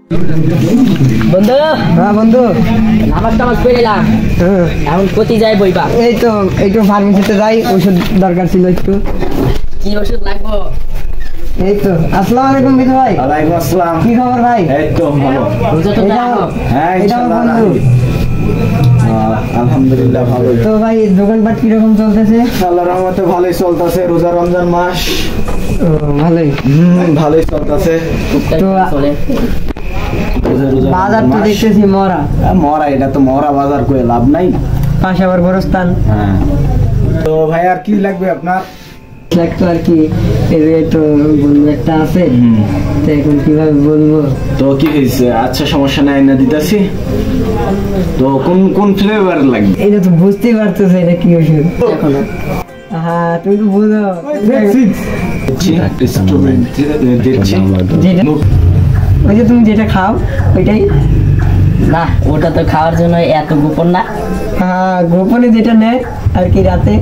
বন্ধু হ্যাঁ বন্ধু, নামাজ টামাজ পড়লাম, এখন কোথায় যাই বইবা? এই তো একটু ফার্মেসিতে যাই, ওষুধ দরকার ছিল একটু। কি ওষুধ লাগবো? এই তো। আসসালামু আলাইকুম বিধু ভাই। ওয়ালাইকুম আসসালাম। কি খবর ভাই? এই তো ভালো। রোজা তো রাখো? হ্যাঁ এটা আমার ইনশাআল্লাহ বন্ধু। আলহামদুলিল্লাহ ভালো। তো ভাই দোকানপাট কিরকম চলতেছে? আল্লাহর রহমতে ভালোই চলতেছে, রোজা রমজান মাস। ভালোই। ভালোই চলতেছে। তো চলে বাজার তো দেখতেছি মরা। মরা, এটা তো মরা বাজার, করে লাভ নাই। পাশে আবার গোরস্থান। হ্যাঁ। তো ভাই আর কি লাগবে আপনার? লাগতো আর কি, এই তো বন্ধু একটা আছে, তো এখন কিভাবে বলবো? তো কি হয়েছে? আচ্ছা সমস্যা নাই, না দিতেছি। তো কোন কোন ফ্লেভার লাগবে? এটা তো বুঝতেই পারতেছে এটা কি ওষুধ এখনো। হ্যাঁ তুমি তো বুঝো। ওই যে তুমি যেটা খাও ওইটাই। না, ওটা তো খাওয়ার জন্য এত গোপন না। হ্যাঁ গোপনে যেটা নেয় আর কি রাতে।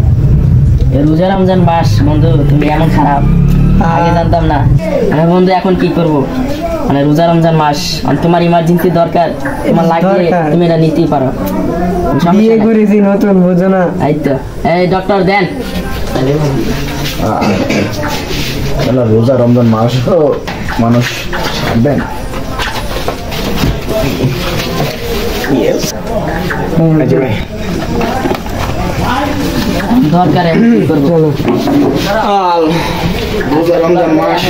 রোজা রমজান মাস বন্ধু, তুমি এমন খারাপ, আগে জানতাম না। আমি বন্ধু এখন কি করব, মানে রোজা রমজান মাস, তোমার ইমার্জেন্সি দরকার, তোমার লাগবে, দরকার। তুমি এটা নিতেই পারো। বিয়ে করেছি নতুন, বুঝো না? এই তো, এই ডক্টর দেন। রোজা রমজান মাস মানুষ দেন। দরকার কি করবো? চলো রোজা রমজান মাস